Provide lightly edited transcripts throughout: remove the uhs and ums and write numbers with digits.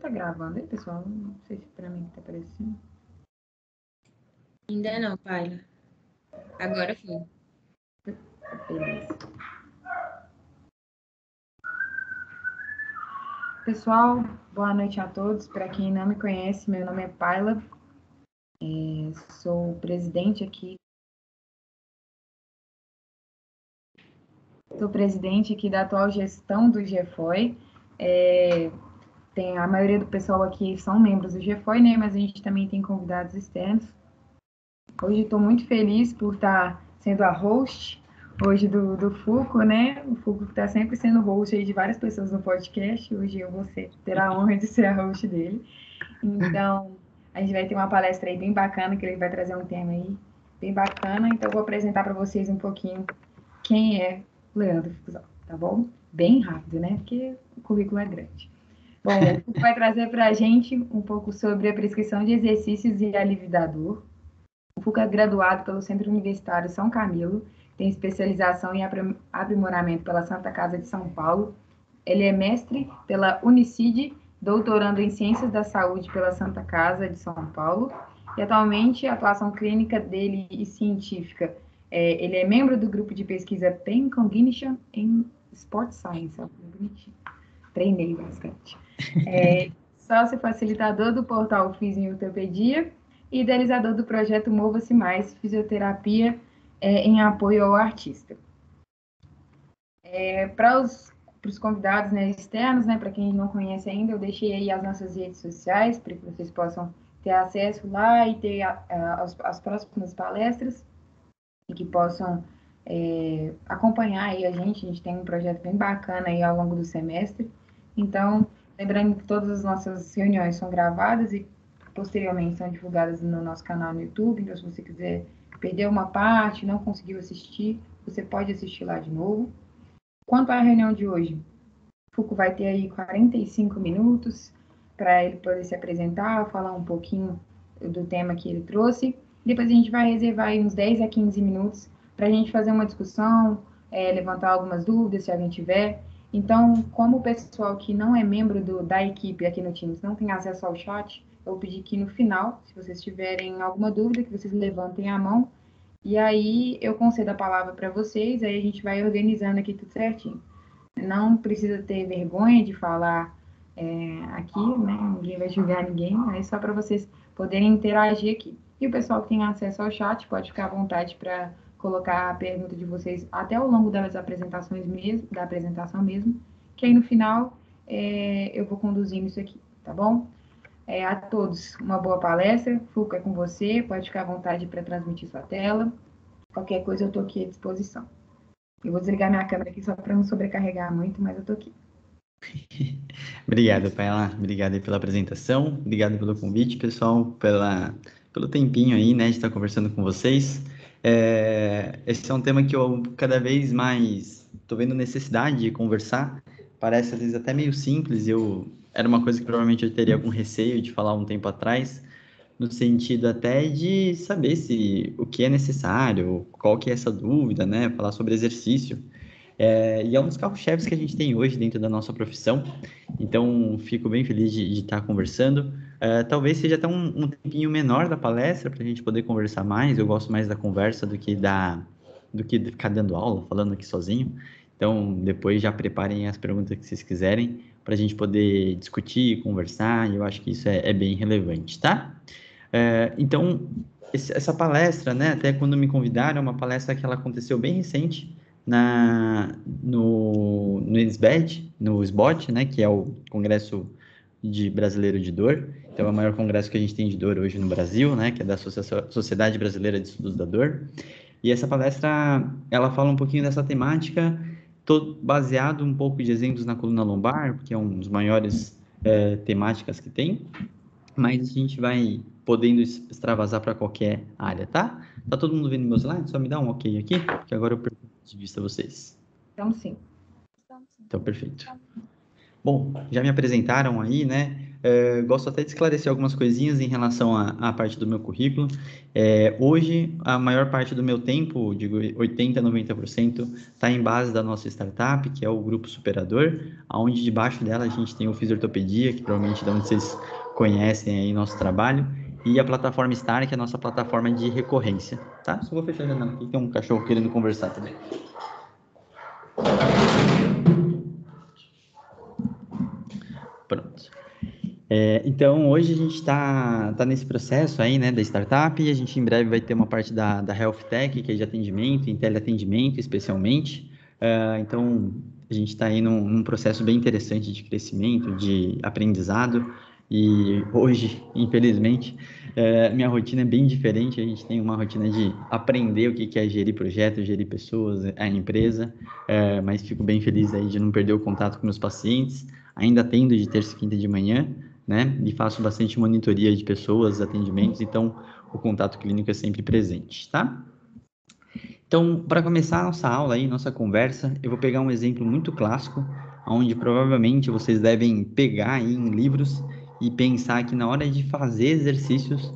tá gravando aí, pessoal? Não sei se pra mim tá aparecendo. Ainda não, Paila. Agora foi. Beleza. Pessoal, boa noite a todos. Para quem não me conhece, meu nome é Paila. Sou presidente aqui. Sou presidente aqui da atual gestão do GFOI. A maioria do pessoal aqui são membros do GFOI, né? Mas a gente também tem convidados externos. Hoje estou muito feliz por estar sendo a host hoje do Fuco, né? O Fuco está sempre sendo host aí de várias pessoas no podcast. Hoje eu vou ter a honra de ser a host dele. Então, a gente vai ter uma palestra aí bem bacana, que ele vai trazer um tema aí bem bacana. Então, eu vou apresentar para vocês um pouquinho quem é o Leandro Fusal, tá bom? Bem rápido, né? Porque o currículo é grande. Bom, o Fuco vai trazer para a gente um pouco sobre a prescrição de exercícios e alívio da dor. O Fuco é graduado pelo Centro Universitário São Camilo, tem especialização em aprimoramento pela Santa Casa de São Paulo. Ele é mestre pela Unicid, doutorando em Ciências da Saúde pela Santa Casa de São Paulo. E atualmente a atuação clínica dele e científica, ele é membro do grupo de pesquisa Pain Cognition in Sport Science. Treinei bastante. Sócio facilitador do portal Fisioterapia e idealizador do projeto Mova-se Mais, fisioterapia em apoio ao artista. Para os convidados, né, externos, né, para quem não conhece ainda, eu deixei aí as nossas redes sociais para que vocês possam ter acesso lá e ter as próximas palestras e que possam acompanhar aí a gente tem um projeto bem bacana aí ao longo do semestre. Então, lembrando que todas as nossas reuniões são gravadas e posteriormente são divulgadas no nosso canal no YouTube. Então, se você quiser perder uma parte, não conseguiu assistir, você pode assistir lá de novo. Quanto à reunião de hoje, o Fuco vai ter aí 45 minutos para ele poder se apresentar, falar um pouquinho do tema que ele trouxe. Depois a gente vai reservar aí uns 10 a 15 minutos para a gente fazer uma discussão, levantar algumas dúvidas, se alguém tiver. Então, como o pessoal que não é membro da equipe aqui no Teams não tem acesso ao chat, eu vou pedir que no final, se vocês tiverem alguma dúvida, que vocês levantem a mão. E aí eu concedo a palavra para vocês, aí a gente vai organizando aqui tudo certinho. Não precisa ter vergonha de falar aqui, né? Ninguém vai julgar ninguém, é só para vocês poderem interagir aqui. E o pessoal que tem acesso ao chat pode ficar à vontade para colocar a pergunta de vocês até ao longo das apresentações mesmo, da apresentação mesmo, que aí no final eu vou conduzindo isso aqui, tá bom? A todos, uma boa palestra. Fuca, é com você, pode ficar à vontade para transmitir sua tela. Qualquer coisa eu estou aqui à disposição. Eu vou desligar minha câmera aqui só para não sobrecarregar muito, mas eu estou aqui. Obrigado, Paila. Obrigado aí pela apresentação. Obrigado pelo convite, pessoal, pelo tempinho aí, né, de estar conversando com vocês. Esse é um tema que eu cada vez mais estou vendo necessidade de conversar. Parece, às vezes, até meio simples. Era uma coisa que provavelmente eu teria algum receio de falar um tempo atrás, no sentido até de saber o que é necessário, qual que é essa dúvida, né? Falar sobre exercício. E é um dos carros-chefes que a gente tem hoje dentro da nossa profissão. Então, fico bem feliz de estar conversando. Talvez seja até um tempinho menor da palestra para a gente poder conversar mais. Eu gosto mais da conversa do que de ficar dando aula, falando aqui sozinho. Então, depois já preparem as perguntas que vocês quiserem para a gente poder discutir, conversar. E eu acho que isso é bem relevante, tá? Então, essa palestra, né, até quando me convidaram, é uma palestra que ela aconteceu bem recente no SBED, no SBOT, né, que é o Congresso Brasileiro de Dor. Então, é o maior congresso que a gente tem de dor hoje no Brasil, né, que é da Sociedade Brasileira de Estudos da Dor. E essa palestra, ela fala um pouquinho dessa temática, baseado um pouco de exemplos na coluna lombar, que é um dos maiores temáticas que tem, mas a gente vai podendo extravasar para qualquer área, tá? Tá todo mundo vendo meus slides? Só me dá um ok aqui, que agora eu perco de vista vocês. Então, sim. Então, perfeito. Bom, já me apresentaram aí, né? Gosto até de esclarecer algumas coisinhas em relação à parte do meu currículo. Hoje, a maior parte do meu tempo, digo 80%, 90%, está em base da nossa startup, que é o Grupo Superador, onde debaixo dela a gente tem o Fisiortopedia, que provavelmente é onde vocês conhecem aí nosso trabalho, e a plataforma Star, que é a nossa plataforma de recorrência, tá? Só vou fechar a janela aqui, tem um cachorro querendo conversar também. Pronto. Então, hoje a gente está nesse processo aí, né, da startup, e a gente em breve vai ter uma parte da Health Tech, que é de atendimento, em teleatendimento especialmente. Então, a gente está aí num processo bem interessante de crescimento, de aprendizado, e hoje, infelizmente, minha rotina é bem diferente. A gente tem uma rotina de aprender o que é gerir projetos, gerir pessoas, a empresa, mas fico bem feliz aí de não perder o contato com meus pacientes, ainda atendo de terça e quinta de manhã, né? E faço bastante monitoria de pessoas, atendimentos, então o contato clínico é sempre presente, tá? Então, para começar a nossa aula aí, nossa conversa, eu vou pegar um exemplo muito clássico, onde provavelmente vocês devem pegar aí em livros e pensar que na hora de fazer exercícios,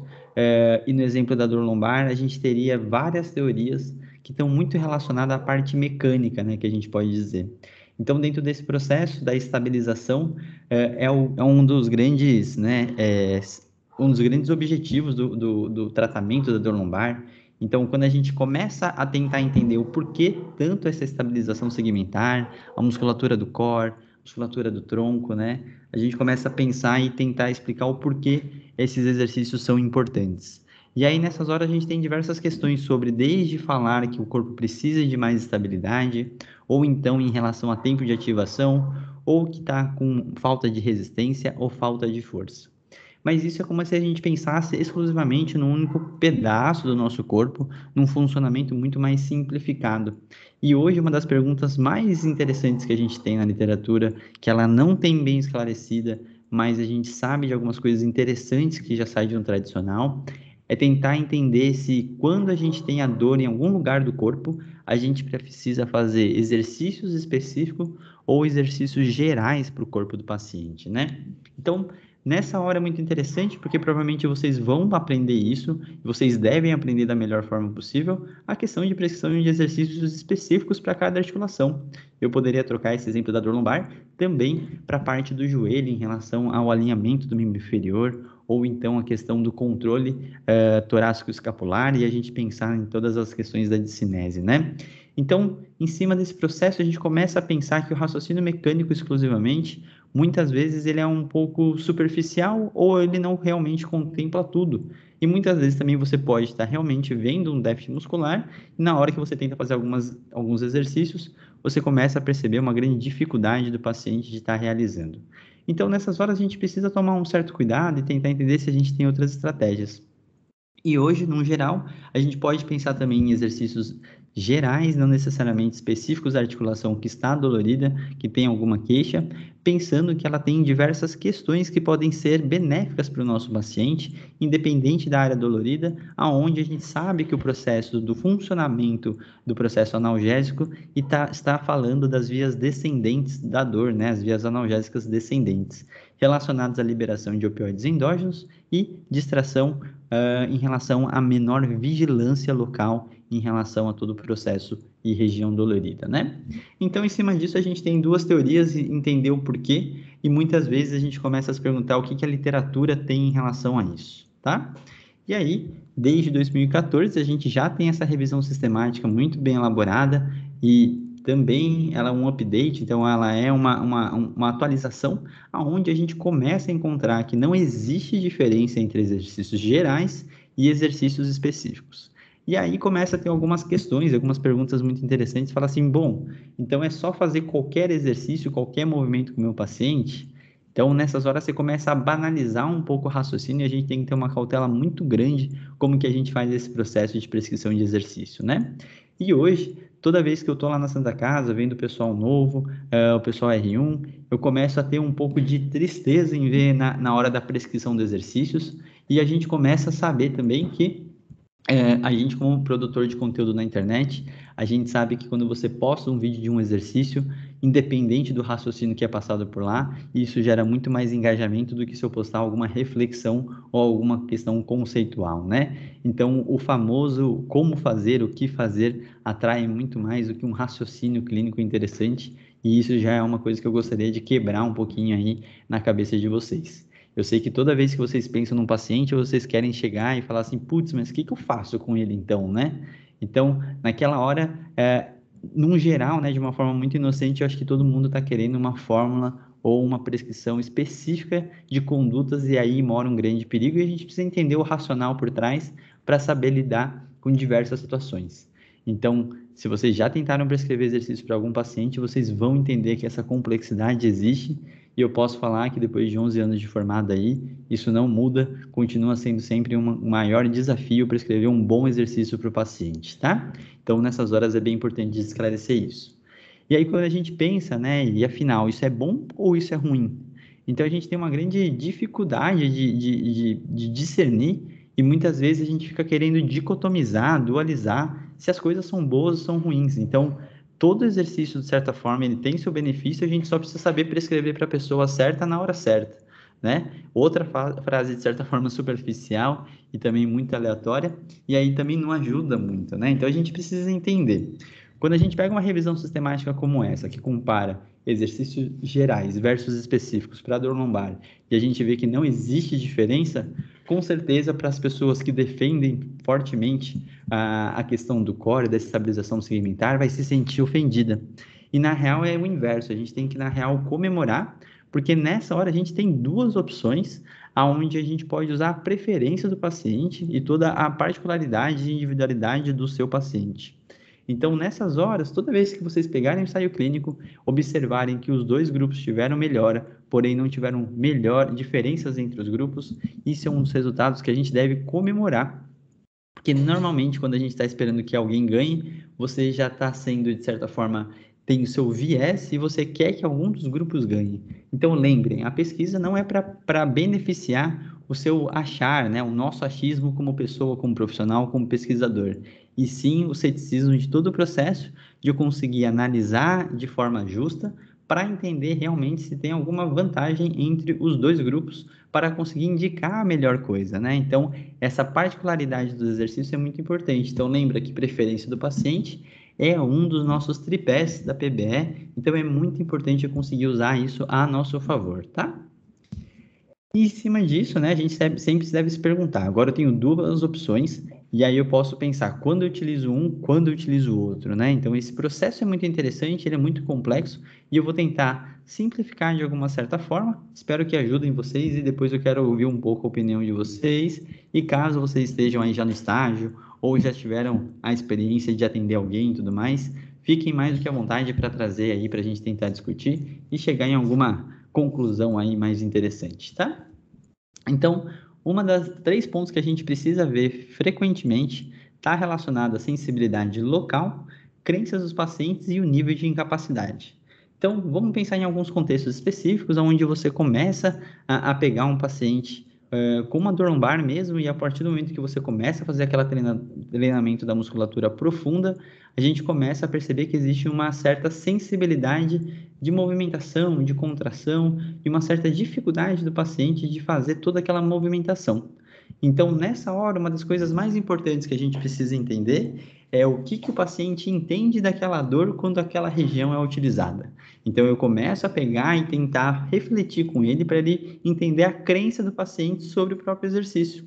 e no exemplo da dor lombar, a gente teria várias teorias que estão muito relacionadas à parte mecânica, né, que a gente pode dizer. Então, dentro desse processo da estabilização, é um dos grandes, né, um dos grandes objetivos do tratamento da dor lombar. Então, quando a gente começa a tentar entender o porquê tanto essa estabilização segmentar, a musculatura do core, a musculatura do tronco, né? A gente começa a pensar e tentar explicar o porquê esses exercícios são importantes. E aí, nessas horas, a gente tem diversas questões sobre, desde falar que o corpo precisa de mais estabilidade, ou então em relação a tempo de ativação, ou que está com falta de resistência ou falta de força. Mas isso é como se a gente pensasse exclusivamente num único pedaço do nosso corpo, num funcionamento muito mais simplificado. E hoje, uma das perguntas mais interessantes que a gente tem na literatura, que ela não tem bem esclarecida, mas a gente sabe de algumas coisas interessantes que já saem de um tradicional, é tentar entender se quando a gente tem a dor em algum lugar do corpo, a gente precisa fazer exercícios específicos ou exercícios gerais para o corpo do paciente, né? Então, nessa hora é muito interessante, porque provavelmente vocês vão aprender isso, e vocês devem aprender da melhor forma possível, a questão de prescrição de exercícios específicos para cada articulação. Eu poderia trocar esse exemplo da dor lombar também para a parte do joelho, em relação ao alinhamento do membro inferior, ou então a questão do controle torácico escapular, e a gente pensar em todas as questões da discinese, né? Então, em cima desse processo, a gente começa a pensar que o raciocínio mecânico exclusivamente, muitas vezes ele é um pouco superficial ou ele não realmente contempla tudo. E muitas vezes também você pode estar realmente vendo um déficit muscular e na hora que você tenta fazer alguns exercícios, você começa a perceber uma grande dificuldade do paciente de estar realizando. Então, nessas horas, a gente precisa tomar um certo cuidado e tentar entender se a gente tem outras estratégias. E hoje, no geral, a gente pode pensar também em exercícios gerais, não necessariamente específicos da articulação que está dolorida, que tem alguma queixa, pensando que ela tem diversas questões que podem ser benéficas para o nosso paciente, independente da área dolorida, aonde a gente sabe que o processo do funcionamento do processo analgésico está falando das vias descendentes da dor, né? As vias analgésicas descendentes, relacionadas à liberação de opioides endógenos e distração em relação à menor vigilância local em relação a todo o processo e região dolorida, né? Então, em cima disso, a gente tem duas teorias e entender o porquê, e muitas vezes a gente começa a se perguntar o que a literatura tem em relação a isso, tá? E aí, desde 2014, a gente já tem essa revisão sistemática muito bem elaborada e também ela é um update, então ela é uma atualização onde a gente começa a encontrar que não existe diferença entre exercícios gerais e exercícios específicos. E aí começa a ter algumas questões, algumas perguntas muito interessantes, fala assim, bom, então é só fazer qualquer exercício, qualquer movimento com o meu paciente? Então, nessas horas, você começa a banalizar um pouco o raciocínio e a gente tem que ter uma cautela muito grande como que a gente faz esse processo de prescrição de exercício, né? E hoje, toda vez que eu estou lá na Santa Casa, vendo o pessoal novo, o pessoal R1, eu começo a ter um pouco de tristeza em ver na hora da prescrição de exercícios, e a gente começa a saber também que a gente, como produtor de conteúdo na internet, a gente sabe que quando você posta um vídeo de um exercício independente do raciocínio que é passado por lá, e isso gera muito mais engajamento do que se eu postar alguma reflexão ou alguma questão conceitual, né? Então, o famoso como fazer, o que fazer, atrai muito mais do que um raciocínio clínico interessante, e isso já é uma coisa que eu gostaria de quebrar um pouquinho aí na cabeça de vocês. Eu sei que toda vez que vocês pensam num paciente, vocês querem chegar e falar assim, putz, mas o que eu faço com ele então, né? Então, naquela hora, num geral, né, de uma forma muito inocente, eu acho que todo mundo está querendo uma fórmula ou uma prescrição específica de condutas, e aí mora um grande perigo, e a gente precisa entender o racional por trás para saber lidar com diversas situações. Então, se vocês já tentaram prescrever exercício para algum paciente, vocês vão entender que essa complexidade existe, e eu posso falar que depois de 11 anos de formado aí, isso não muda, continua sendo sempre um maior desafio prescrever um bom exercício para o paciente, tá? Então, nessas horas é bem importante esclarecer isso. E aí, quando a gente pensa, né, e afinal, isso é bom ou isso é ruim? Então, a gente tem uma grande dificuldade de discernir, e muitas vezes a gente fica querendo dicotomizar, dualizar, se as coisas são boas ou são ruins. Então, todo exercício, de certa forma, ele tem seu benefício, a gente só precisa saber prescrever para a pessoa certa na hora certa, né? Outra frase, de certa forma, superficial e também muito aleatória, e aí também não ajuda muito, né? Então, a gente precisa entender. Quando a gente pega uma revisão sistemática como essa, que compara exercícios gerais versus específicos para dor lombar, e a gente vê que não existe diferença, com certeza, para as pessoas que defendem fortemente a questão do core, da estabilização segmentar, vai se sentir ofendida. E na real é o inverso, a gente tem que, na real, comemorar, porque nessa hora a gente tem duas opções, aonde a gente pode usar a preferência do paciente e toda a particularidade e individualidade do seu paciente. Então, nessas horas, toda vez que vocês pegarem o ensaio clínico, observarem que os dois grupos tiveram melhora, porém não tiveram diferenças entre os grupos, isso é um dos resultados que a gente deve comemorar, porque normalmente quando a gente está esperando que alguém ganhe, você já está sendo, de certa forma, tem o seu viés e você quer que algum dos grupos ganhe. Então lembrem, a pesquisa não é para beneficiar o seu achar, né? O nosso achismo como pessoa, como profissional, como pesquisador. E sim o ceticismo de todo o processo, de eu conseguir analisar de forma justa para entender realmente se tem alguma vantagem entre os dois grupos para conseguir indicar a melhor coisa, né? Então, essa particularidade do exercício é muito importante. Então, lembra que preferência do paciente é um dos nossos tripés da PBE, então é muito importante eu conseguir usar isso a nosso favor, tá? E em cima disso, né, a gente sempre deve se perguntar, agora eu tenho duas opções, e aí eu posso pensar quando eu utilizo um, quando eu utilizo o outro, né? Então, esse processo é muito interessante, ele é muito complexo, e eu vou tentar simplificar de alguma certa forma, espero que ajudem vocês, e depois eu quero ouvir um pouco a opinião de vocês, e caso vocês estejam aí já no estágio, ou já tiveram a experiência de atender alguém e tudo mais, fiquem mais do que à vontade para trazer aí, para a gente tentar discutir, e chegar em alguma conclusão aí mais interessante, tá? Então, uma das 3 pontos que a gente precisa ver frequentemente está relacionado à sensibilidade local, crenças dos pacientes e o nível de incapacidade. Então, vamos pensar em alguns contextos específicos, onde você começa a pegar um paciente com uma dor lombar mesmo, e a partir do momento que você começa a fazer aquele treinamento da musculatura profunda, a gente começa a perceber que existe uma certa sensibilidade de movimentação, de contração, e uma certa dificuldade do paciente de fazer toda aquela movimentação. Então, nessa hora, uma das coisas mais importantes que a gente precisa entender é o que o paciente entende daquela dor quando aquela região é utilizada. Então, eu começo a pegar e tentar refletir com ele para ele entender a crença do paciente sobre o próprio exercício.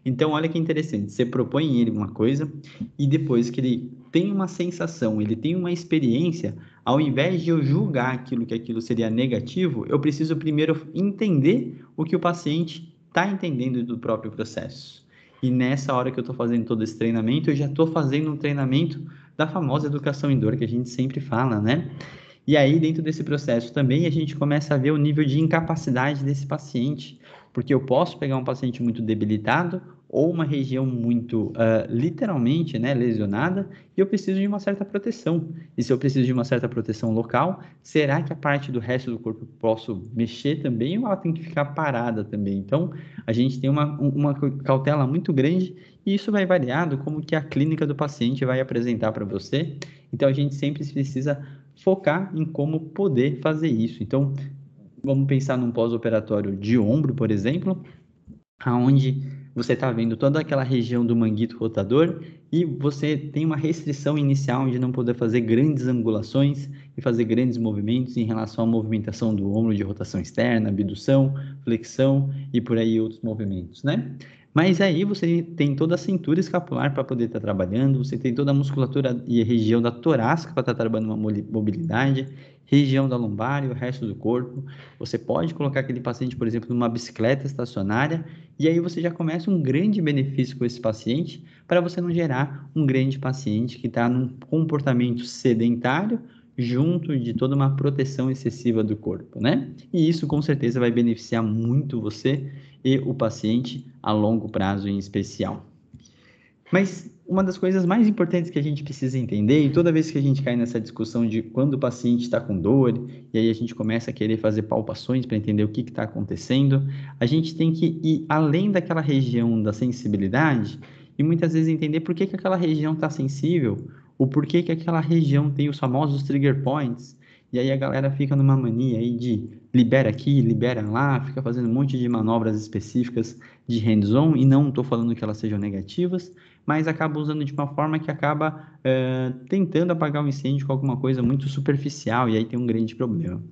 Então, olha que interessante, você propõe ele uma coisa e depois que ele tem uma sensação, ele tem uma experiência, ao invés de eu julgar aquilo seria negativo, eu preciso primeiro entender o que o paciente está entendendo do próprio processo. E nessa hora que eu estou fazendo todo esse treinamento, eu já estou fazendo um treinamento da famosa educação em dor que a gente sempre fala, né? E aí, dentro desse processo também, a gente começa a ver o nível de incapacidade desse paciente, porque eu posso pegar um paciente muito debilitado ou uma região muito, literalmente, né, lesionada, e eu preciso de uma certa proteção. E se eu preciso de uma certa proteção local, será que a parte do resto do corpo eu posso mexer também ou ela tem que ficar parada também? Então, a gente tem uma cautela muito grande e isso vai variar do como que a clínica do paciente vai apresentar para você. Então, a gente sempre precisa focar em como poder fazer isso. Então, vamos pensar num pós-operatório de ombro, por exemplo, aonde você está vendo toda aquela região do manguito rotador e você tem uma restrição inicial de não poder fazer grandes angulações e fazer grandes movimentos em relação à movimentação do ombro de rotação externa, abdução, flexão e por aí outros movimentos, né? Mas aí você tem toda a cintura escapular para poder estar trabalhando, você tem toda a musculatura e a região da torácica para estar trabalhando uma mobilidade, região da lombar e o resto do corpo. Você pode colocar aquele paciente, por exemplo, numa bicicleta estacionária e aí você já começa um grande benefício com esse paciente para você não gerar um grande paciente que está num comportamento sedentário junto de toda uma proteção excessiva do corpo, né? E isso com certeza vai beneficiar muito você e o paciente a longo prazo em especial. Mas uma das coisas mais importantes que a gente precisa entender, e toda vez que a gente cai nessa discussão de quando o paciente está com dor, e aí a gente começa a querer fazer palpações para entender o que está acontecendo, a gente tem que ir além daquela região da sensibilidade e muitas vezes entender por que aquela região está sensível, ou por que aquela região tem os famosos trigger points, e aí a galera fica numa mania aí de libera aqui, libera lá, fica fazendo um monte de manobras específicas de hands-on, e não estou falando que elas sejam negativas, mas acaba usando de uma forma que acaba tentando apagar o incêndio com alguma coisa muito superficial, e aí tem um grande problema.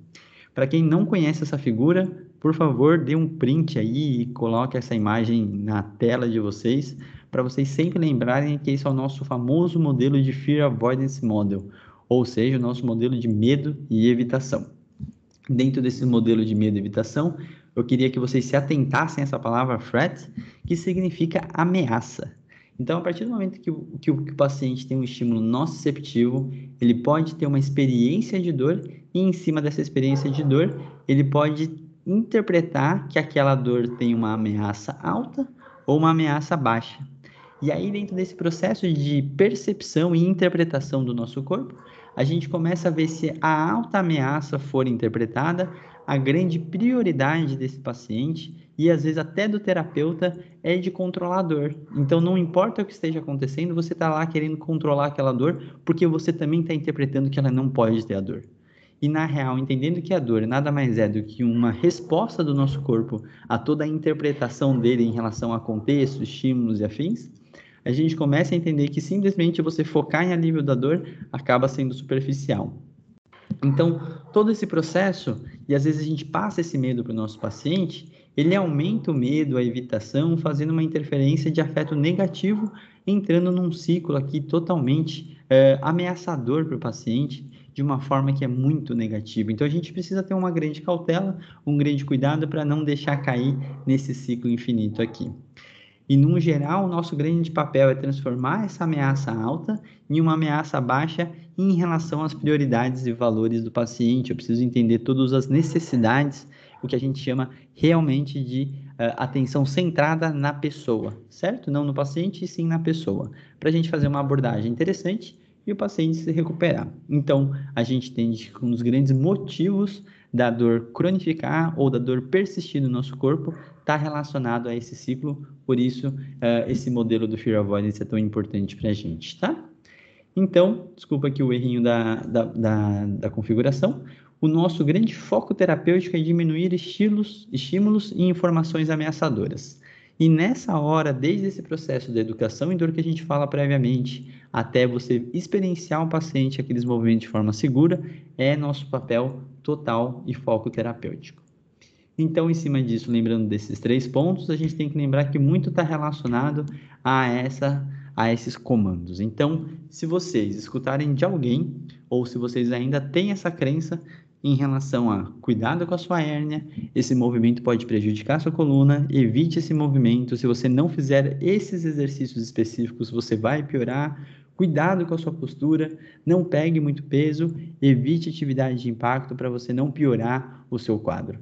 Para quem não conhece essa figura, por favor, dê um print aí e coloque essa imagem na tela de vocês, para vocês sempre lembrarem que esse é o nosso famoso modelo de Fear Avoidance Model, ou seja, o nosso modelo de medo e evitação. Dentro desse modelo de medo e evitação, eu queria que vocês se atentassem a essa palavra threat, que significa ameaça. Então, a partir do momento que o paciente tem um estímulo nociceptivo, ele pode ter uma experiência de dor e, em cima dessa experiência de dor, ele pode interpretar que aquela dor tem uma ameaça alta ou uma ameaça baixa. E aí, dentro desse processo de percepção e interpretação do nosso corpo, a gente começa a ver se a alta ameaça for interpretada, a grande prioridade desse paciente e às vezes até do terapeuta é de controlar a dor. Então não importa o que esteja acontecendo, você está lá querendo controlar aquela dor porque você também está interpretando que ela não pode ter a dor. E na real, entendendo que a dor nada mais é do que uma resposta do nosso corpo a toda a interpretação dele em relação a contexto, estímulos e afins, a gente começa a entender que simplesmente você focar em alívio da dor acaba sendo superficial. Então, todo esse processo, e às vezes a gente passa esse medo para o nosso paciente, ele aumenta o medo, a evitação, fazendo uma interferência de afeto negativo, entrando num ciclo aqui totalmente ameaçador para o paciente, de uma forma que é muito negativa. Então, a gente precisa ter uma grande cautela, um grande cuidado para não deixar cair nesse ciclo infinito aqui. E, no geral, o nosso grande papel é transformar essa ameaça alta em uma ameaça baixa em relação às prioridades e valores do paciente. Eu preciso entender todas as necessidades, o que a gente chama realmente de atenção centrada na pessoa, certo? Não no paciente, e sim na pessoa, para a gente fazer uma abordagem interessante e o paciente se recuperar. Então, a gente entende que um dos grandes motivos da dor cronificar ou da dor persistir no nosso corpo está relacionado a esse ciclo, por isso esse modelo do Fear Avoidance é tão importante para a gente, tá? Então, desculpa aqui o errinho da configuração, o nosso grande foco terapêutico é diminuir estímulos e informações ameaçadoras. E nessa hora, desde esse processo da educação em dor que a gente fala previamente, até você experienciar o paciente aqueles movimentos de forma segura, é nosso papel total e foco terapêutico. Então, em cima disso, lembrando desses 3 pontos, a gente tem que lembrar que muito está relacionado a esses comandos. Então, se vocês escutarem de alguém, ou se vocês ainda têm essa crença em relação a cuidado com a sua hérnia, esse movimento pode prejudicar a sua coluna, evite esse movimento, se você não fizer esses exercícios específicos, você vai piorar, cuidado com a sua postura, não pegue muito peso, evite atividade de impacto para você não piorar o seu quadro.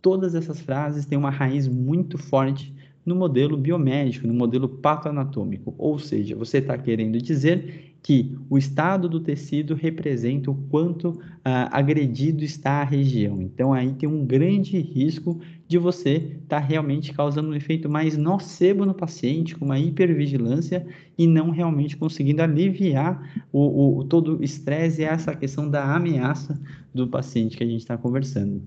Todas essas frases têm uma raiz muito forte no modelo biomédico, no modelo patoanatômico. Ou seja, você está querendo dizer que o estado do tecido representa o quanto agredido está a região. Então, aí tem um grande risco de você estar realmente causando um efeito mais nocebo no paciente, com uma hipervigilância, e não realmente conseguindo aliviar todo o estresse e essa questão da ameaça do paciente que a gente está conversando.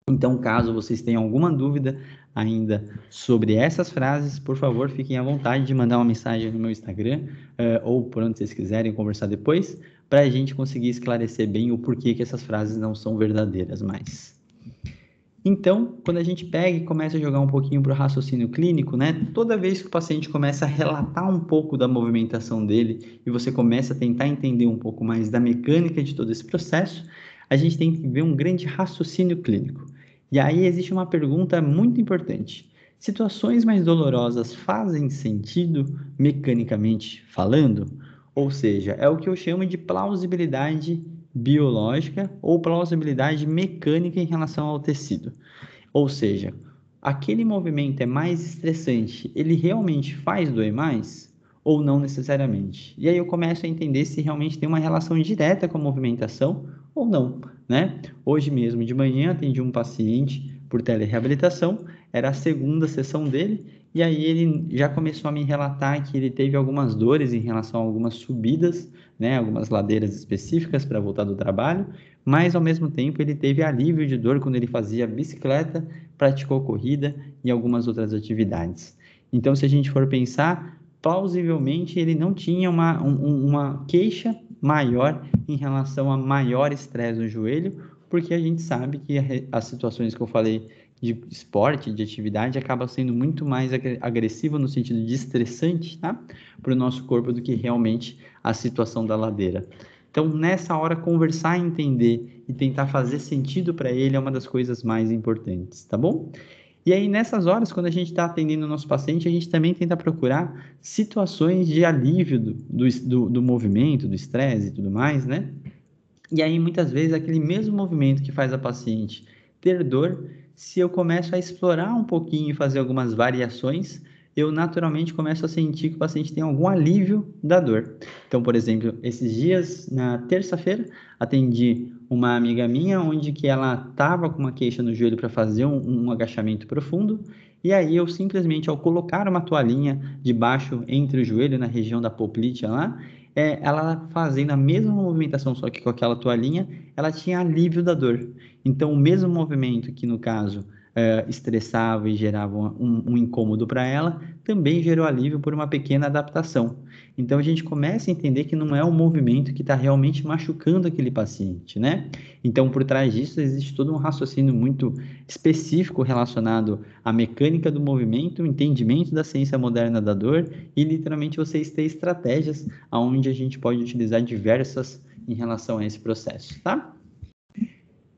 Então, caso vocês tenham alguma dúvida ainda sobre essas frases, por favor, fiquem à vontade de mandar uma mensagem no meu Instagram, ou por onde vocês quiserem conversar depois, para a gente conseguir esclarecer bem o porquê que essas frases não são verdadeiras mais. Então, quando a gente pega e começa a jogar um pouquinho para o raciocínio clínico, né? Toda vez que o paciente começa a relatar um pouco da movimentação dele e você começa a tentar entender um pouco mais da mecânica de todo esse processo, a gente tem que ver um grande raciocínio clínico. E aí existe uma pergunta muito importante. Situações mais dolorosas fazem sentido mecanicamente falando? Ou seja, é o que eu chamo de plausibilidade biológica ou plausibilidade mecânica em relação ao tecido. Ou seja, aquele movimento é mais estressante, ele realmente faz doer mais ou não necessariamente? E aí eu começo a entender se realmente tem uma relação direta com a movimentação ou não, né? Hoje mesmo de manhã atendi um paciente por telereabilitação, era a segunda sessão dele, e aí ele já começou a me relatar que ele teve algumas dores em relação a algumas subidas, né, algumas ladeiras específicas para voltar do trabalho, mas ao mesmo tempo ele teve alívio de dor quando ele fazia bicicleta, praticou corrida e algumas outras atividades. Então, se a gente for pensar, plausivelmente ele não tinha uma queixa maior em relação a maior estresse no joelho, porque a gente sabe que as situações que eu falei de esporte, de atividade, acaba sendo muito mais agressiva no sentido de estressante, tá? Para o nosso corpo do que realmente a situação da ladeira. Então, nessa hora, conversar, entender e tentar fazer sentido para ele é uma das coisas mais importantes, tá bom? E aí, nessas horas, quando a gente está atendendo o nosso paciente, a gente também tenta procurar situações de alívio do movimento, do estresse e tudo mais, né? E aí, muitas vezes, aquele mesmo movimento que faz a paciente ter dor, se eu começo a explorar um pouquinho e fazer algumas variações, eu naturalmente começo a sentir que o paciente tem algum alívio da dor. Então, por exemplo, esses dias, na terça-feira, atendi uma amiga minha, onde que ela estava com uma queixa no joelho para fazer um agachamento profundo, e aí eu simplesmente, ao colocar uma toalhinha debaixo entre o joelho, na região da poplítea lá, ela fazendo a mesma movimentação, só que com aquela toalhinha, ela tinha alívio da dor. Então, o mesmo movimento que, no caso, estressava e gerava um incômodo para ela, também gerou alívio por uma pequena adaptação. Então, a gente começa a entender que não é o movimento que está realmente machucando aquele paciente, né? Então, por trás disso, existe todo um raciocínio muito específico relacionado à mecânica do movimento, o entendimento da ciência moderna da dor e, literalmente, vocês têm estratégias onde a gente pode utilizar diversas em relação a esse processo, tá?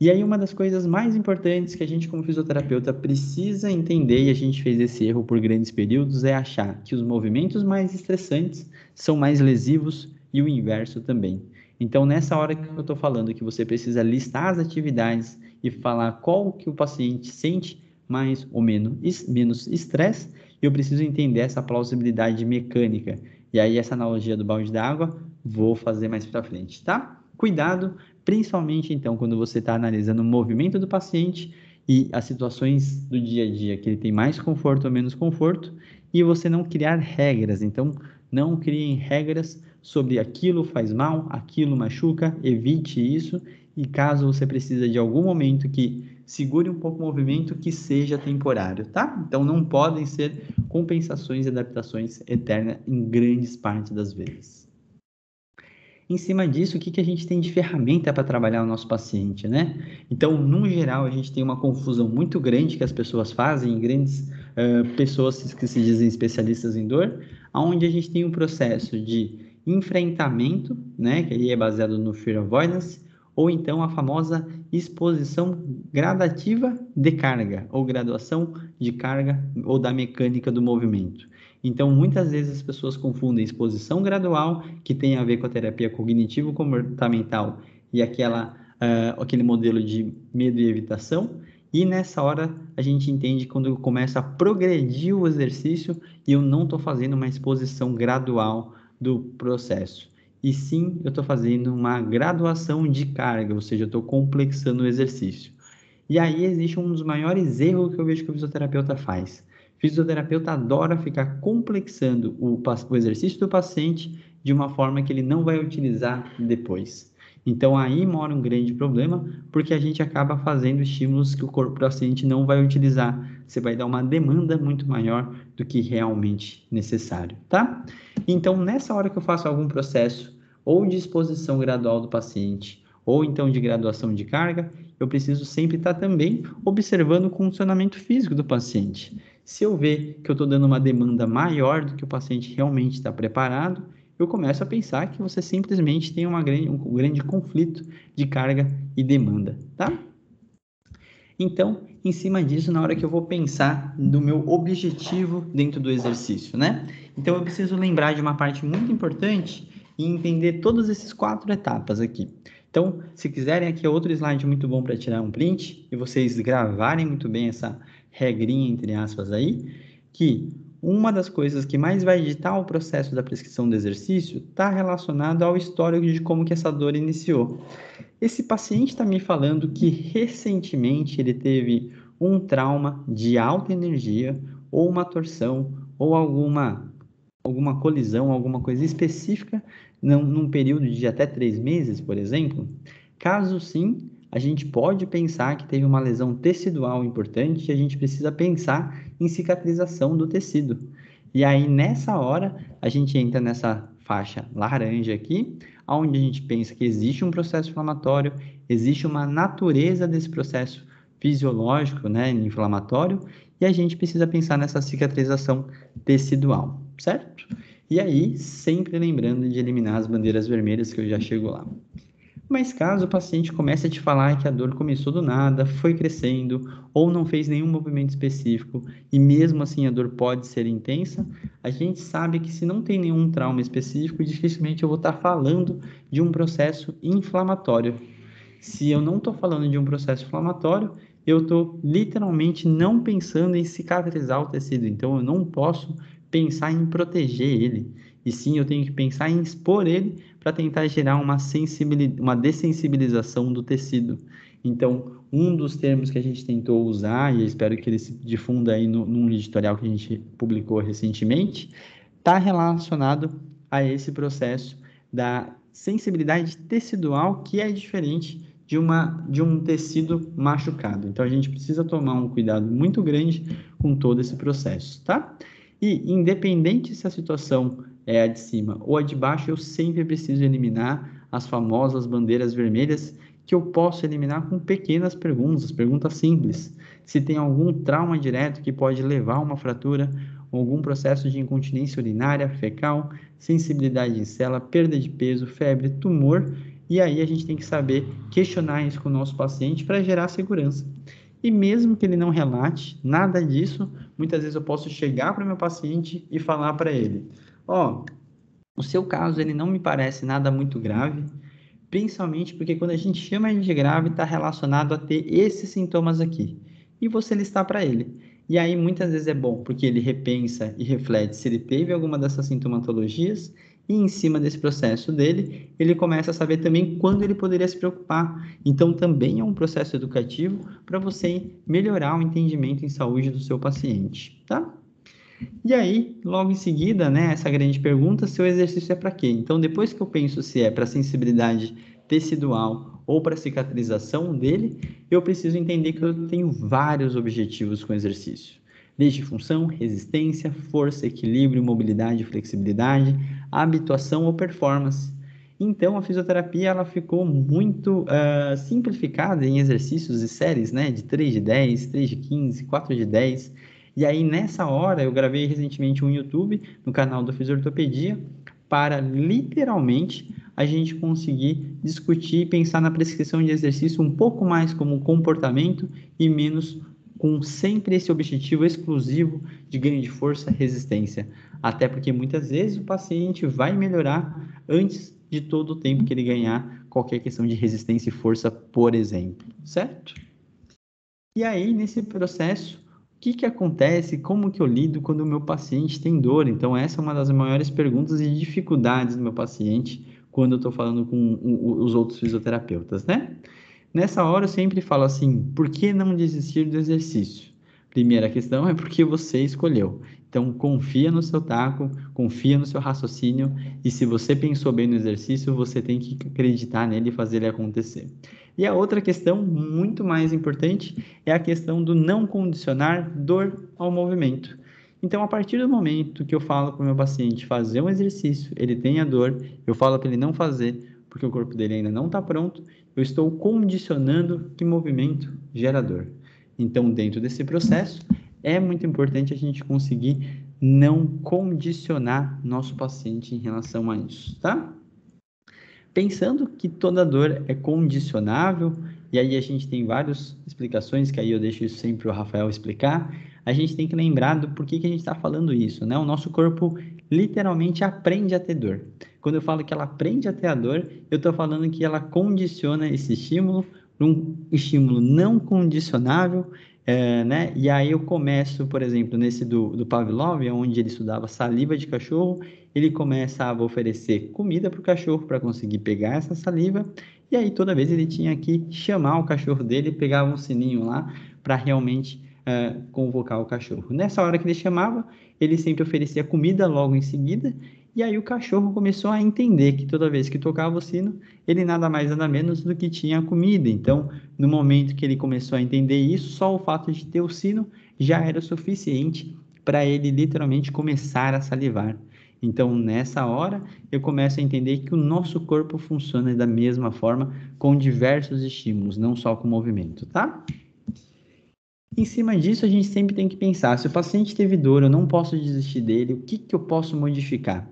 E aí, uma das coisas mais importantes que a gente, como fisioterapeuta, precisa entender, e a gente fez esse erro por grandes períodos, é achar que os movimentos mais estressantes são mais lesivos e o inverso também. Então, nessa hora que eu estou falando que você precisa listar as atividades e falar qual que o paciente sente mais ou menos estresse, eu preciso entender essa plausibilidade mecânica. E aí, essa analogia do balde d'água, vou fazer mais para frente, tá? Cuidado, principalmente, então, quando você está analisando o movimento do paciente e as situações do dia a dia, que ele tem mais conforto ou menos conforto, e você não criar regras. Então, não criem regras sobre aquilo faz mal, aquilo machuca, evite isso, e caso você precise de algum momento que segure um pouco o movimento, que seja temporário, tá? Então, não podem ser compensações e adaptações eternas em grandes partes das vezes. Em cima disso, o que a gente tem de ferramenta para trabalhar o nosso paciente, né? Então, no geral, a gente tem uma confusão muito grande que as pessoas fazem, grandes pessoas que se dizem especialistas em dor, onde a gente tem um processo de enfrentamento, né? Que aí é baseado no Fear Avoidance, ou então a famosa exposição gradativa de carga, ou graduação de carga, ou da mecânica do movimento. Então, muitas vezes as pessoas confundem exposição gradual, que tem a ver com a terapia cognitivo-comportamental, e aquele modelo de medo e evitação, E nessa hora a gente entende quando eu começo a progredir o exercício e eu não estou fazendo uma exposição gradual do processo. E sim, eu estou fazendo uma graduação de carga, ou seja, eu estou complexando o exercício. E aí existe um dos maiores erros que eu vejo que o fisioterapeuta faz. O fisioterapeuta adora ficar complexando o exercício do paciente de uma forma que ele não vai utilizar depois. Então aí mora um grande problema, porque a gente acaba fazendo estímulos que o corpo do paciente não vai utilizar. Você vai dar uma demanda muito maior do que realmente necessário, tá? Então, nessa hora que eu faço algum processo ou de exposição gradual do paciente, ou então de graduação de carga, eu preciso sempre estar também observando o condicionamento físico do paciente. Se eu ver que eu estou dando uma demanda maior do que o paciente realmente está preparado, eu começo a pensar que você simplesmente tem um grande conflito de carga e demanda, tá? Então, em cima disso, na hora que eu vou pensar no meu objetivo dentro do exercício, né? Então, eu preciso lembrar de uma parte muito importante e entender todas essas 4 etapas aqui. Então, se quiserem, aqui é outro slide muito bom para tirar um print e vocês gravarem muito bem essa regrinha, entre aspas, aí, que uma das coisas que mais vai ditar o processo da prescrição do exercício está relacionado ao histórico de como que essa dor iniciou. Esse paciente está me falando que recentemente ele teve um trauma de alta energia, ou uma torção, ou alguma colisão, alguma coisa específica, num período de até 3 meses, por exemplo. Caso sim, a gente pode pensar que teve uma lesão tecidual importante e a gente precisa pensar em cicatrização do tecido. E aí, nessa hora, a gente entra nessa faixa laranja aqui, onde a gente pensa que existe um processo inflamatório, existe uma natureza desse processo fisiológico, né, inflamatório, e a gente precisa pensar nessa cicatrização tecidual, certo? E aí, sempre lembrando de eliminar as bandeiras vermelhas, que eu já chego lá. Mas caso o paciente comece a te falar que a dor começou do nada, foi crescendo, ou não fez nenhum movimento específico, e mesmo assim a dor pode ser intensa, a gente sabe que se não tem nenhum trauma específico, dificilmente eu vou estar falando de um processo inflamatório. Se eu não estou falando de um processo inflamatório, eu estou literalmente não pensando em cicatrizar o tecido, então eu não posso pensar em proteger ele, e sim eu tenho que pensar em expor ele para tentar gerar uma dessensibilização do tecido. Então, um dos termos que a gente tentou usar, e eu espero que ele se difunda aí num editorial que a gente publicou recentemente, está relacionado a esse processo da sensibilidade tecidual, que é diferente de um tecido machucado. Então, a gente precisa tomar um cuidado muito grande com todo esse processo, tá? E, independente se a situação é a de cima ou a de baixo, eu sempre preciso eliminar as famosas bandeiras vermelhas, que eu posso eliminar com pequenas perguntas simples. Se tem algum trauma direto que pode levar a uma fratura, algum processo de incontinência urinária, fecal, sensibilidade em célula, perda de peso, febre, tumor, e aí a gente tem que saber questionar isso com o nosso paciente para gerar segurança. E mesmo que ele não relate nada disso, muitas vezes eu posso chegar para o meu paciente e falar para ele: ó, o seu caso ele não me parece nada muito grave, principalmente porque quando a gente chama ele de grave, está relacionado a ter esses sintomas aqui. E você listar para ele. E aí, muitas vezes é bom, porque ele repensa e reflete se ele teve alguma dessas sintomatologias, e em cima desse processo dele, ele começa a saber também quando ele poderia se preocupar. Então, também é um processo educativo para você melhorar o entendimento em saúde do seu paciente, tá? E aí, logo em seguida, né, essa grande pergunta, se o exercício é para quê? Então, depois que eu penso se é para sensibilidade tecidual ou para cicatrização dele, eu preciso entender que eu tenho vários objetivos com o exercício. Desde função, resistência, força, equilíbrio, mobilidade, flexibilidade, habituação ou performance. Então, a fisioterapia ela ficou muito simplificada em exercícios e séries, né, de 3 de 10, 3 de 15, 4 de 10. E aí, nessa hora, eu gravei recentemente um YouTube no canal do Fisiortopedia para, literalmente, a gente conseguir discutir e pensar na prescrição de exercício um pouco mais como comportamento e menos com sempre esse objetivo exclusivo de ganho de força e resistência. Até porque, muitas vezes, o paciente vai melhorar antes de todo o tempo que ele ganhar qualquer questão de resistência e força, por exemplo, certo? E aí, nesse processo, o que que acontece? Como que eu lido quando o meu paciente tem dor? Então, essa é uma das maiores perguntas e dificuldades do meu paciente quando eu estou falando com os outros fisioterapeutas, né? Nessa hora, eu sempre falo assim: por que não desistir do exercício? Primeira questão é porque você escolheu. Então, confia no seu taco, confia no seu raciocínio, e se você pensou bem no exercício, você tem que acreditar nele e fazer ele acontecer. E a outra questão, muito mais importante, é a questão do não condicionar dor ao movimento. Então, a partir do momento que eu falo para o meu paciente fazer um exercício, ele tem a dor, eu falo para ele não fazer, porque o corpo dele ainda não está pronto, eu estou condicionando que movimento gera dor. Então, dentro desse processo, é muito importante a gente conseguir não condicionar nosso paciente em relação a isso, tá? Pensando que toda dor é condicionável, e aí a gente tem várias explicações, que aí eu deixo isso sempre para o Rafael explicar, a gente tem que lembrar do porquê que a gente está falando isso, né? O nosso corpo literalmente aprende a ter dor. Quando eu falo que ela aprende a ter a dor, eu estou falando que ela condiciona esse estímulo para um estímulo não condicionável, né? E aí eu começo, por exemplo, nesse do Pavlov, onde ele estudava saliva de cachorro, ele começa a oferecer comida para o cachorro para conseguir pegar essa saliva, e aí toda vez ele tinha que chamar o cachorro dele, pegava um sininho lá para realmente convocar o cachorro. Nessa hora que ele chamava, ele sempre oferecia comida logo em seguida, e aí o cachorro começou a entender que toda vez que tocava o sino, ele nada mais nada menos do que tinha comida. Então, no momento que ele começou a entender isso, só o fato de ter o sino já era suficiente para ele literalmente começar a salivar. Então, nessa hora, eu começo a entender que o nosso corpo funciona da mesma forma, com diversos estímulos, não só com movimento, tá? Em cima disso, a gente sempre tem que pensar, se o paciente teve dor, eu não posso desistir dele, o que que eu posso modificar?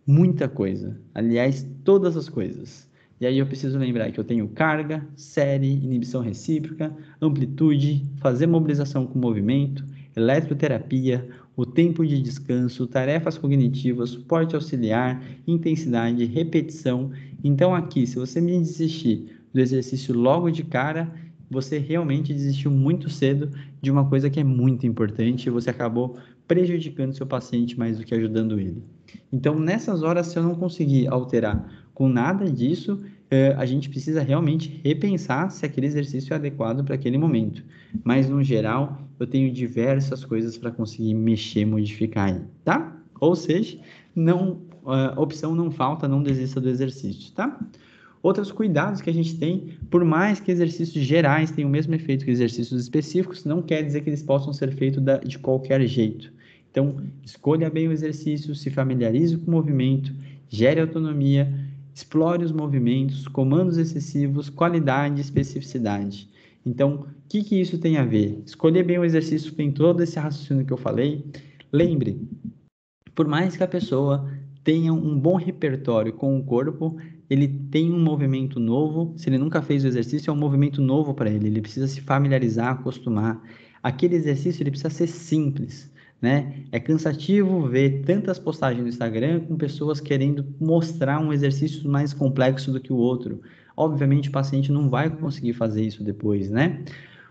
Muita coisa. Aliás, todas as coisas. E aí eu preciso lembrar que eu tenho carga, série, inibição recíproca, amplitude, fazer mobilização com movimento, eletroterapia, o tempo de descanso, tarefas cognitivas, suporte auxiliar, intensidade, repetição. Então aqui, se você me desistir do exercício logo de cara, você realmente desistiu muito cedo de uma coisa que é muito importante e você acabou prejudicando seu paciente mais do que ajudando ele. Então, nessas horas, se eu não conseguir alterar com nada disso, a gente precisa realmente repensar se aquele exercício é adequado para aquele momento. Mas, no geral, eu tenho diversas coisas para conseguir mexer, modificar aí, tá? Ou seja, opção não falta, não desista do exercício, tá? Outros cuidados que a gente tem, por mais que exercícios gerais tenham o mesmo efeito que exercícios específicos, não quer dizer que eles possam ser feitos de qualquer jeito. Então, escolha bem o exercício, se familiarize com o movimento, gere autonomia, explore os movimentos, comandos excessivos, qualidade e especificidade. Então, o que isso tem a ver? Escolher bem o exercício tem todo esse raciocínio que eu falei. Lembre, por mais que a pessoa tenha um bom repertório com o corpo, ele tem um movimento novo. Se ele nunca fez o exercício, é um movimento novo para ele. Ele precisa se familiarizar, acostumar. Aquele exercício ele precisa ser simples, né? É cansativo ver tantas postagens no Instagram com pessoas querendo mostrar um exercício mais complexo do que o outro. Obviamente, o paciente não vai conseguir fazer isso depois, né?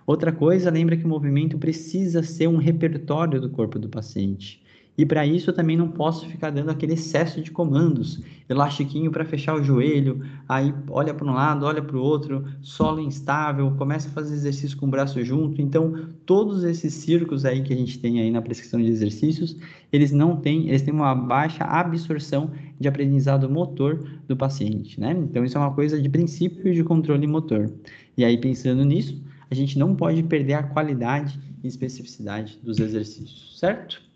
Outra coisa, lembra que o movimento precisa ser um repertório do corpo do paciente. E para isso eu também não posso ficar dando aquele excesso de comandos, elastiquinho para fechar o joelho, aí olha para um lado, olha para o outro, solo instável, começa a fazer exercício com o braço junto. Então, todos esses círculos aí que a gente tem aí na prescrição de exercícios, eles têm uma baixa absorção de aprendizado motor do paciente, né? Então, isso é uma coisa de princípio de controle motor. E aí, pensando nisso, a gente não pode perder a qualidade e especificidade dos exercícios, certo?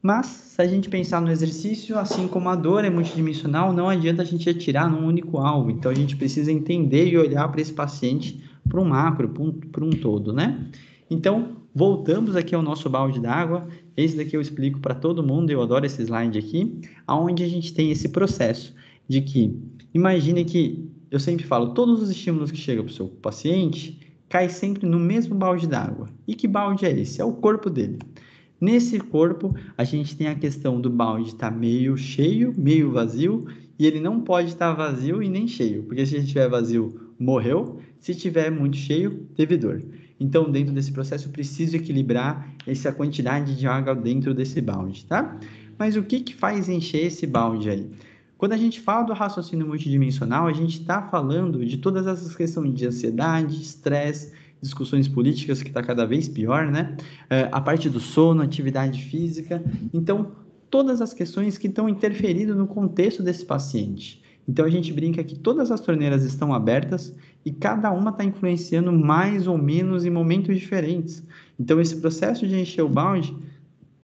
Mas, se a gente pensar no exercício, assim como a dor é multidimensional, não adianta a gente atirar num único alvo. Então, a gente precisa entender e olhar para esse paciente, para um macro, para um todo, né? Então, voltamos aqui ao nosso balde d'água. Esse daqui eu explico para todo mundo, eu adoro esse slide aqui, aonde a gente tem esse processo de que, imagine que, eu sempre falo, todos os estímulos que chegam para o seu paciente, cai sempre no mesmo balde d'água. E que balde é esse? É o corpo dele. Nesse corpo, a gente tem a questão do balde estar meio cheio, meio vazio, e ele não pode estar vazio e nem cheio, porque se ele estiver vazio, morreu, se estiver muito cheio, teve dor. Então, dentro desse processo, eu preciso equilibrar essa quantidade de água dentro desse balde, tá? Mas o que faz encher esse balde aí? Quando a gente fala do raciocínio multidimensional, a gente está falando de todas essas questões de ansiedade, estresse, discussões políticas, que está cada vez pior, né? A parte do sono, atividade física. Então, todas as questões que estão interferindo no contexto desse paciente. Então, a gente brinca que todas as torneiras estão abertas e cada uma está influenciando mais ou menos em momentos diferentes. Então, esse processo de encher o balde,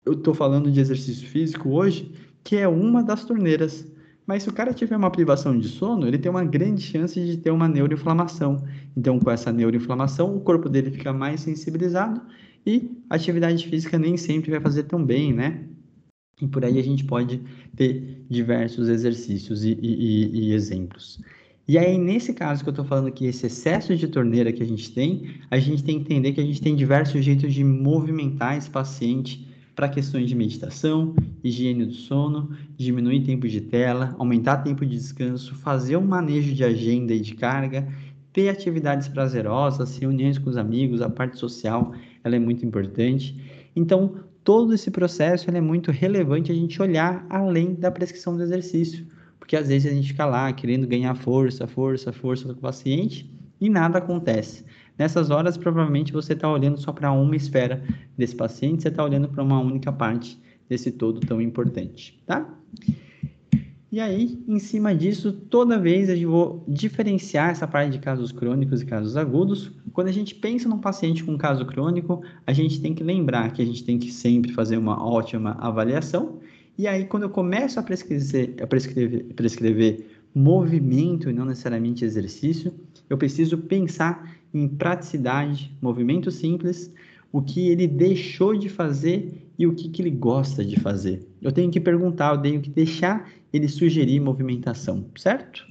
eu estou falando de exercício físico hoje, que é uma das torneiras. Mas se o cara tiver uma privação de sono, ele tem uma grande chance de ter uma neuroinflamação. Então, com essa neuroinflamação, o corpo dele fica mais sensibilizado e a atividade física nem sempre vai fazer tão bem, né? E por aí a gente pode ter diversos exercícios e exemplos. E aí, nesse caso que eu estou falando aqui, esse excesso de torneira que a gente tem que entender que a gente tem diversos jeitos de movimentar esse paciente para questões de meditação, higiene do sono, diminuir tempo de tela, aumentar tempo de descanso, fazer um manejo de agenda e de carga, ter atividades prazerosas, reuniões com os amigos, a parte social, ela é muito importante. Então, todo esse processo é muito relevante a gente olhar além da prescrição do exercício, porque às vezes a gente fica lá querendo ganhar força com o paciente e nada acontece. Nessas horas, provavelmente você está olhando só para uma esfera desse paciente, você está olhando para uma única parte desse todo tão importante, tá? E aí, em cima disso, toda vez eu vou diferenciar essa parte de casos crônicos e casos agudos. Quando a gente pensa num paciente com caso crônico, a gente tem que lembrar que a gente tem que sempre fazer uma ótima avaliação. E aí, quando eu começo a prescrever movimento e não necessariamente exercício, eu preciso pensar em praticidade, movimento simples, o que ele deixou de fazer e o que ele gosta de fazer. Eu tenho que perguntar, eu tenho que deixar ele sugerir movimentação, certo?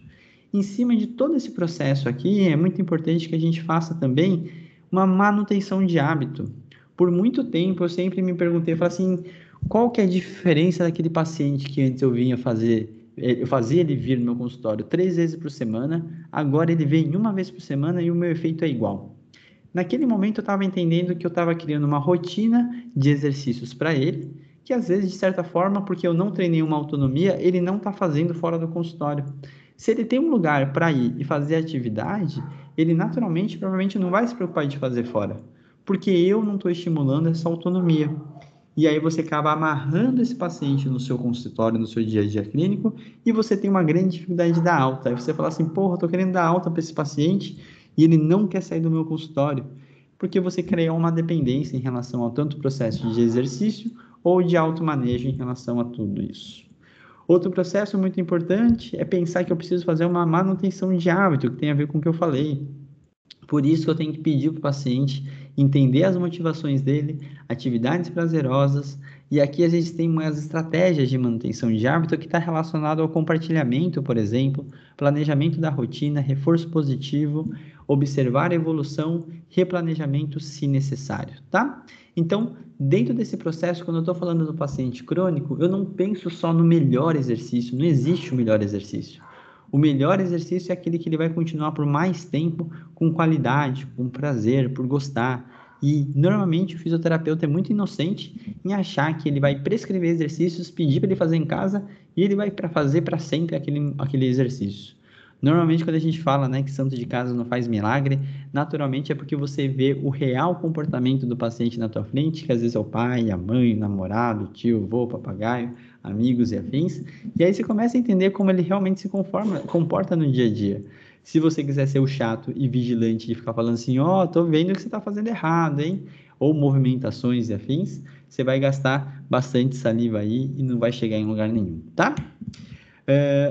Em cima de todo esse processo aqui, é muito importante que a gente faça também uma manutenção de hábito. Por muito tempo, eu sempre me perguntei, eu falei assim, qual que é a diferença daquele paciente que antes eu fazia ele vir no meu consultório 3 vezes por semana, agora ele vem uma vez por semana e o meu efeito é igual. Naquele momento eu estava entendendo que eu estava criando uma rotina de exercícios para ele, que às vezes, de certa forma, porque eu não treinei uma autonomia, ele não está fazendo fora do consultório. Se ele tem um lugar para ir e fazer atividade, ele naturalmente, provavelmente não vai se preocupar de fazer fora, porque eu não estou estimulando essa autonomia. E aí você acaba amarrando esse paciente no seu consultório, no seu dia a dia clínico, e você tem uma grande dificuldade de dar alta. Aí você fala assim, porra, eu estou querendo dar alta para esse paciente e ele não quer sair do meu consultório, porque você criou uma dependência em relação ao tanto processo de exercício ou de automanejo em relação a tudo isso. Outro processo muito importante é pensar que eu preciso fazer uma manutenção de hábito, que tem a ver com o que eu falei. Por isso que eu tenho que pedir para o paciente entender as motivações dele, atividades prazerosas, e aqui a gente tem umas estratégias de manutenção de hábito que está relacionado ao compartilhamento, por exemplo, planejamento da rotina, reforço positivo, observar a evolução, replanejamento se necessário, tá? Então, dentro desse processo, quando eu estou falando do paciente crônico, eu não penso só no melhor exercício, não existe o melhor exercício. O melhor exercício é aquele que ele vai continuar por mais tempo com qualidade, com prazer, por gostar. E normalmente o fisioterapeuta é muito inocente em achar que ele vai prescrever exercícios, pedir para ele fazer em casa e ele vai fazer para sempre aquele exercício. Normalmente quando a gente fala, né, que santo de casa não faz milagre, naturalmente é porque você vê o real comportamento do paciente na tua frente, que às vezes é o pai, a mãe, o namorado, o tio, o avô, o papagaio, amigos e afins, e aí você começa a entender como ele realmente se comporta no dia a dia. Se você quiser ser o chato e vigilante e ficar falando assim, ó, tô vendo que você tá fazendo errado, hein? Ou movimentações e afins, você vai gastar bastante saliva aí e não vai chegar em lugar nenhum, tá?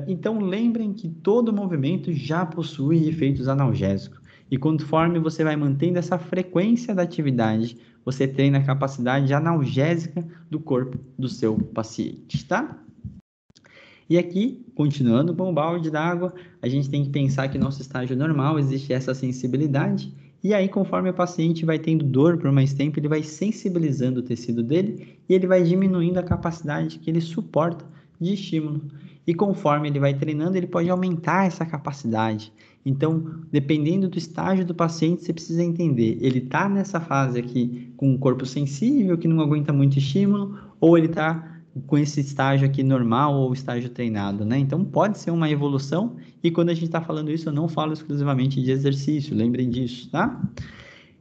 Então, lembrem que todo movimento já possui efeitos analgésicos. E conforme você vai mantendo essa frequência da atividade, você treina a capacidade analgésica do corpo do seu paciente, tá? E aqui, continuando com o balde d'água, a gente tem que pensar que no nosso estágio normal existe essa sensibilidade, e aí conforme o paciente vai tendo dor por mais tempo, ele vai sensibilizando o tecido dele, e ele vai diminuindo a capacidade que ele suporta de estímulo. E conforme ele vai treinando, ele pode aumentar essa capacidade. Então, dependendo do estágio do paciente, você precisa entender, ele está nessa fase aqui com um corpo sensível, que não aguenta muito estímulo, ou ele está com esse estágio aqui normal ou estágio treinado, né? Então, pode ser uma evolução, e quando a gente está falando isso, eu não falo exclusivamente de exercício, lembrem disso, tá?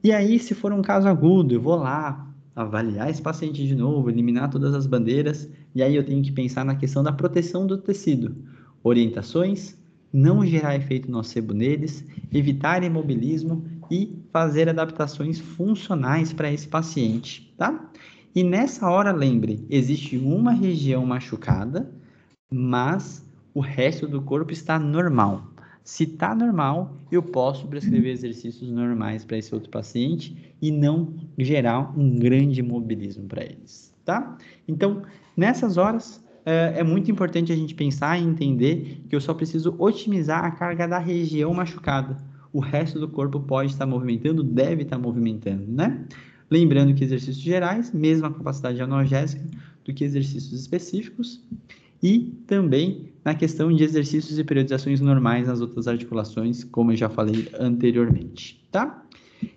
E aí, se for um caso agudo, eu vou lá avaliar esse paciente de novo, eliminar todas as bandeiras, e aí eu tenho que pensar na questão da proteção do tecido. Orientações, não gerar efeito nocebo neles, evitar imobilismo e fazer adaptações funcionais para esse paciente, tá? E nessa hora, lembre, existe uma região machucada, mas o resto do corpo está normal. Se está normal, eu posso prescrever exercícios normais para esse outro paciente e não gerar um grande imobilismo para eles, tá? Então, nessas horas, é muito importante a gente pensar e entender que eu só preciso otimizar a carga da região machucada. O resto do corpo pode estar movimentando, deve estar movimentando, né? Lembrando que exercícios gerais, mesma capacidade analgésica do que exercícios específicos, e também na questão de exercícios e periodizações normais nas outras articulações, como eu já falei anteriormente, tá?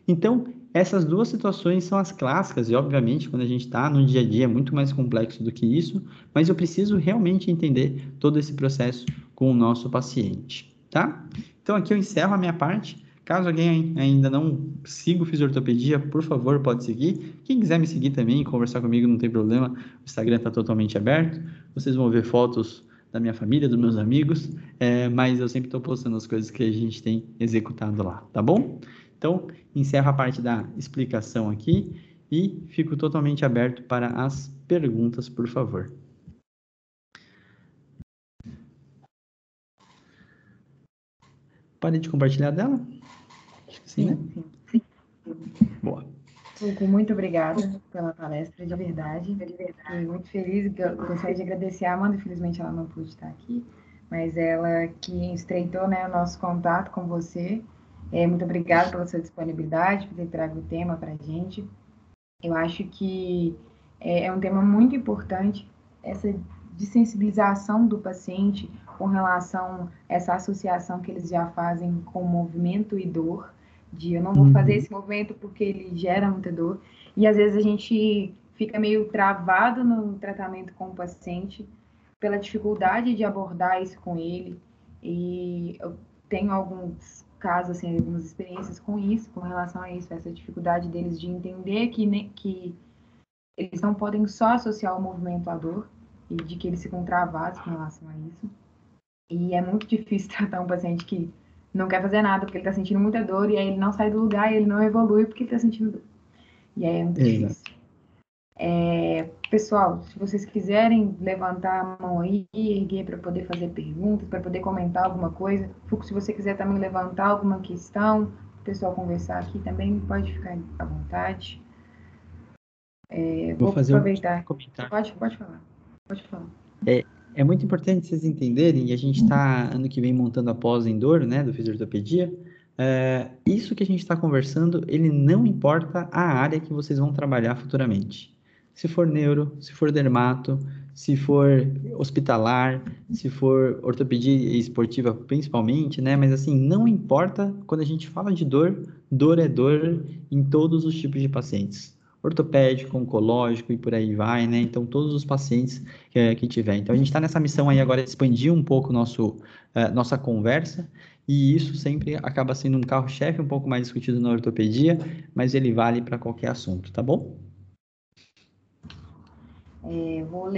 Então, essas duas situações são as clássicas, e obviamente, quando a gente está no dia a dia, é muito mais complexo do que isso, mas eu preciso realmente entender todo esse processo com o nosso paciente, tá? Então, aqui eu encerro a minha parte. Caso alguém ainda não siga o Fisiortopedia, por favor, pode seguir. Quem quiser me seguir também, conversar comigo, não tem problema, o Instagram está totalmente aberto. Vocês vão ver fotos da minha família, dos meus amigos, mas eu sempre estou postando as coisas que a gente tem executado lá, tá bom? Então, encerro a parte da explicação aqui e fico totalmente aberto para as perguntas, por favor. Pare de compartilhar dela? Acho que sim, né? Sim. Boa. Hugo, muito obrigada pela palestra, de verdade. Fiquei muito feliz. Eu gostaria de agradecer a Amanda, infelizmente ela não pôde estar aqui, mas ela que estreitou, né, o nosso contato com você. Muito obrigada pela sua disponibilidade, por ter trago o tema para a gente. Eu acho que é um tema muito importante, essa desensibilização do paciente com relação a essa associação que eles já fazem com movimento e dor, de eu não vou fazer esse movimento porque ele gera muita dor, e às vezes a gente fica meio travado no tratamento com o paciente pela dificuldade de abordar isso com ele, e eu tenho alguns casos, assim, algumas experiências com isso, com relação a isso, essa dificuldade deles de entender que eles não podem só associar o movimento à dor e de que eles ficam travados com relação a isso. E é muito difícil tratar um paciente que não quer fazer nada porque ele está sentindo muita dor e aí ele não sai do lugar e ele não evolui porque ele está sentindo dor. E aí é muito difícil. Pessoal, se vocês quiserem levantar a mão aí, erguer para poder fazer perguntas, para poder comentar alguma coisa, Fuco, se você quiser também levantar alguma questão, o pessoal conversar aqui também, pode ficar à vontade. Vou aproveitar. Pode falar. Pode falar. É muito importante vocês entenderem, e a gente está, ano que vem, montando a pós em dor, né, do Fisiortopedia. Isso que a gente está conversando, ele não importa a área que vocês vão trabalhar futuramente. Se for neuro, se for dermato, se for hospitalar, se for ortopedia esportiva principalmente, né? Mas assim, não importa, quando a gente fala de dor, dor é dor em todos os tipos de pacientes. Ortopédico, oncológico e por aí vai, né? Então, todos os pacientes que tiver. Então, a gente está nessa missão aí agora de expandir um pouco nossa conversa, e isso sempre acaba sendo um carro-chefe um pouco mais discutido na ortopedia, mas ele vale para qualquer assunto, tá bom? Vou ler